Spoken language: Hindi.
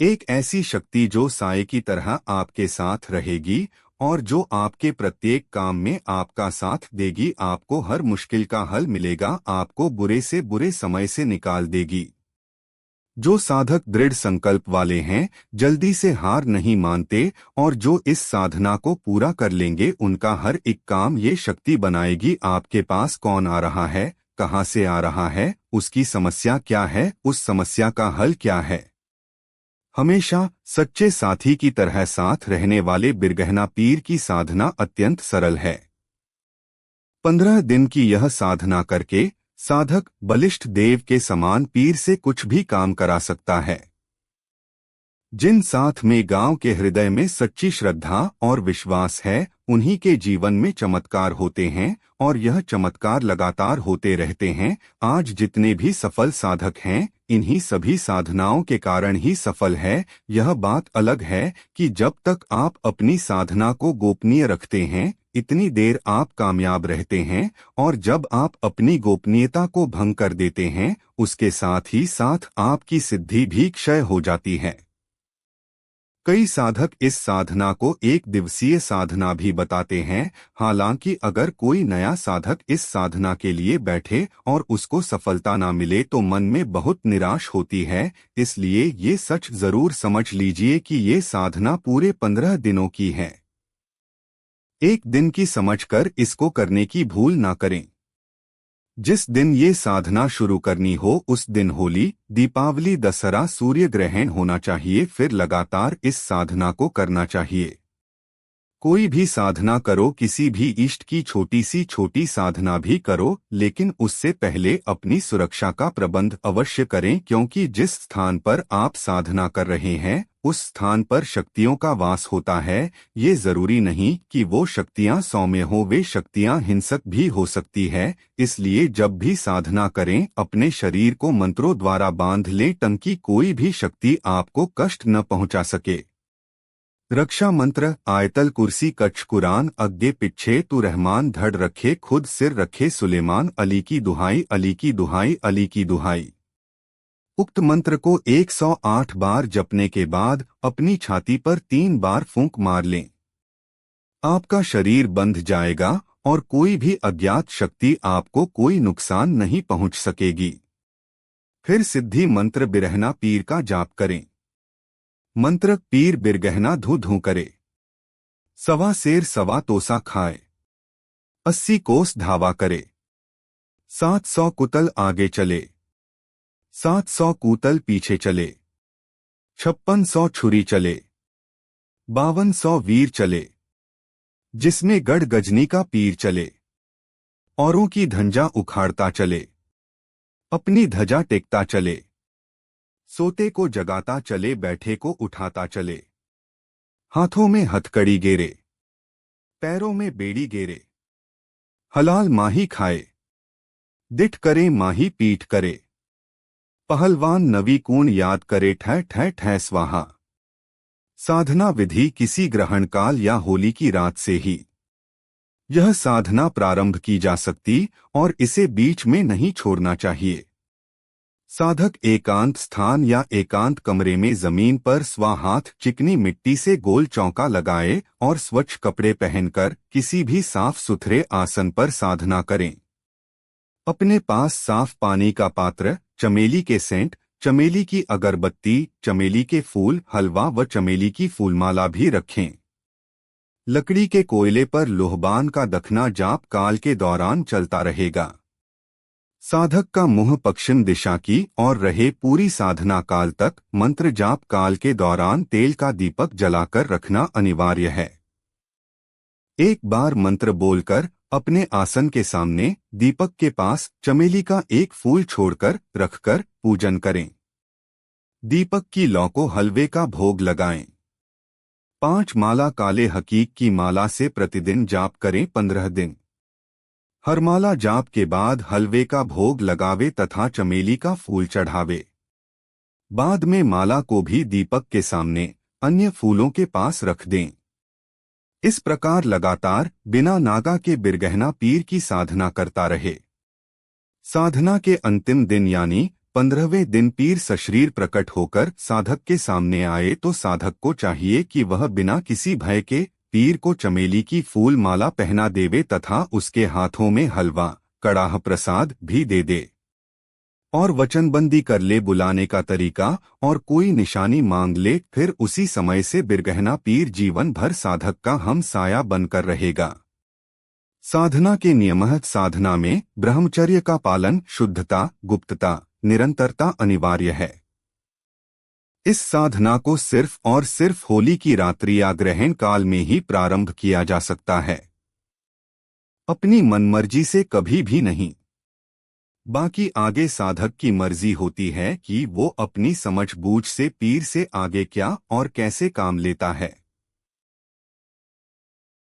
एक ऐसी शक्ति जो साए की तरह आपके साथ रहेगी और जो आपके प्रत्येक काम में आपका साथ देगी। आपको हर मुश्किल का हल मिलेगा, आपको बुरे से बुरे समय से निकाल देगी। जो साधक दृढ़ संकल्प वाले हैं, जल्दी से हार नहीं मानते और जो इस साधना को पूरा कर लेंगे, उनका हर एक काम ये शक्ति बनाएगी। आपके पास कौन आ रहा है, कहाँ से आ रहा है, उसकी समस्या क्या है, उस समस्या का हल क्या है। हमेशा सच्चे साथी की तरह साथ रहने वाले बिरगहना पीर की साधना अत्यंत सरल है। 15 दिन की यह साधना करके साधक बलिष्ठ देव के समान पीर से कुछ भी काम करा सकता है। जिन साथ में गांव के हृदय में सच्ची श्रद्धा और विश्वास है, उन्हीं के जीवन में चमत्कार होते हैं और यह चमत्कार लगातार होते रहते हैं। आज जितने भी सफल साधक हैं, इन्हीं सभी साधनाओं के कारण ही सफल है। यह बात अलग है कि जब तक आप अपनी साधना को गोपनीय रखते हैं, इतनी देर आप कामयाब रहते हैं, और जब आप अपनी गोपनीयता को भंग कर देते हैं, उसके साथ ही साथ आपकी सिद्धि भी क्षय हो जाती है। कई साधक इस साधना को एक दिवसीय साधना भी बताते हैं। हालांकि अगर कोई नया साधक इस साधना के लिए बैठे और उसको सफलता ना मिले तो मन में बहुत निराश होती है। इसलिए ये सच जरूर समझ लीजिए कि ये साधना पूरे 15 दिनों की है। एक दिन की समझकर इसको करने की भूल ना करें। जिस दिन ये साधना शुरू करनी हो उस दिन होली, दीपावली, दशहरा, सूर्य ग्रहण होना चाहिए। फिर लगातार इस साधना को करना चाहिए। कोई भी साधना करो, किसी भी इष्ट की छोटी साधना भी करो, लेकिन उससे पहले अपनी सुरक्षा का प्रबंध अवश्य करें, क्योंकि जिस स्थान पर आप साधना कर रहे हैं उस स्थान पर शक्तियों का वास होता है। ये जरूरी नहीं कि वो शक्तियां सौम्य हो, वे शक्तियां हिंसक भी हो सकती है। इसलिए जब भी साधना करें, अपने शरीर को मंत्रों द्वारा बांध लें ताकि कोई भी शक्ति आपको कष्ट न पहुंचा सके। रक्षा मंत्र: आयतल कुर्सी कच्छ कुरान अग्गे पिछे तू रहमान धड़ रखे खुद सिर रखे सुलेमान अली की दुहाई अली की दुहाई अली की दुहाई। उक्त मंत्र को 108 बार जपने के बाद अपनी छाती पर 3 बार फूंक मार लें। आपका शरीर बंध जाएगा और कोई भी अज्ञात शक्ति आपको कोई नुकसान नहीं पहुंच सकेगी। फिर सिद्धि मंत्र बिरहना पीर का जाप करें। मंत्र: पीर बिरगहना धू धू करे, सवा शेर सवा तोसा खाए, 80 कोस धावा करे, 700 कुतल आगे चले, 700 कूतल पीछे चले, 5600 छुरी चले, 5200 वीर चले, जिसमें गढ़ गजनी का पीर चले, औरों की धंजा उखाड़ता चले, अपनी ध्वजा टेकता चले, सोते को जगाता चले, बैठे को उठाता चले, हाथों में हथकड़ी गेरे, पैरों में बेड़ी गेरे, हलाल माही खाए, दिठ करे माही पीठ करे, पहलवान नवी कूण याद करे ठह ठह ठह स्वाहा। साधना विधि: किसी ग्रहण काल या होली की रात से ही यह साधना प्रारंभ की जा सकती और इसे बीच में नहीं छोड़ना चाहिए। साधक एकांत स्थान या एकांत कमरे में जमीन पर स्वाहाथ चिकनी मिट्टी से गोल चौका लगाए और स्वच्छ कपड़े पहनकर किसी भी साफ सुथरे आसन पर साधना करें। अपने पास साफ पानी का पात्र, चमेली के सेंट, चमेली की अगरबत्ती, चमेली के फूल, हलवा व चमेली की फूलमाला भी रखें। लकड़ी के कोयले पर लोहबान का दखना जाप काल के दौरान चलता रहेगा। साधक का मुंह पश्चिम दिशा की और रहे पूरी साधना काल तक। मंत्र जाप काल के दौरान तेल का दीपक जलाकर रखना अनिवार्य है। एक बार मंत्र बोलकर अपने आसन के सामने दीपक के पास चमेली का एक फूल छोड़कर रखकर पूजन करें। दीपक की लौ को हलवे का भोग लगाएं। 5 माला काले हकीक की माला से प्रतिदिन जाप करें 15 दिन। हर माला जाप के बाद हलवे का भोग लगावे तथा चमेली का फूल चढ़ावे। बाद में माला को भी दीपक के सामने अन्य फूलों के पास रख दें। इस प्रकार लगातार बिना नागा के बिरगहना पीर की साधना करता रहे। साधना के अंतिम दिन यानी 15वें दिन पीर सशरीर प्रकट होकर साधक के सामने आए तो साधक को चाहिए कि वह बिना किसी भय के पीर को चमेली की फूल माला पहना देवे तथा उसके हाथों में हलवा कड़ाह प्रसाद भी दे दे और वचनबंदी कर ले बुलाने का तरीका और कोई निशानी मांग ले, फिर उसी समय से बिरगहना पीर जीवन भर साधक का हम साया बनकर रहेगा। साधना के नियम। साधना में ब्रह्मचर्य का पालन, शुद्धता, गुप्तता, निरंतरता अनिवार्य है। इस साधना को सिर्फ और सिर्फ होली की रात्रि या ग्रहण काल में ही प्रारंभ किया जा सकता है, अपनी मनमर्जी से कभी भी नहीं। बाकी आगे साधक की मर्जी होती है कि वो अपनी समझ बूझ से पीर से आगे क्या और कैसे काम लेता है।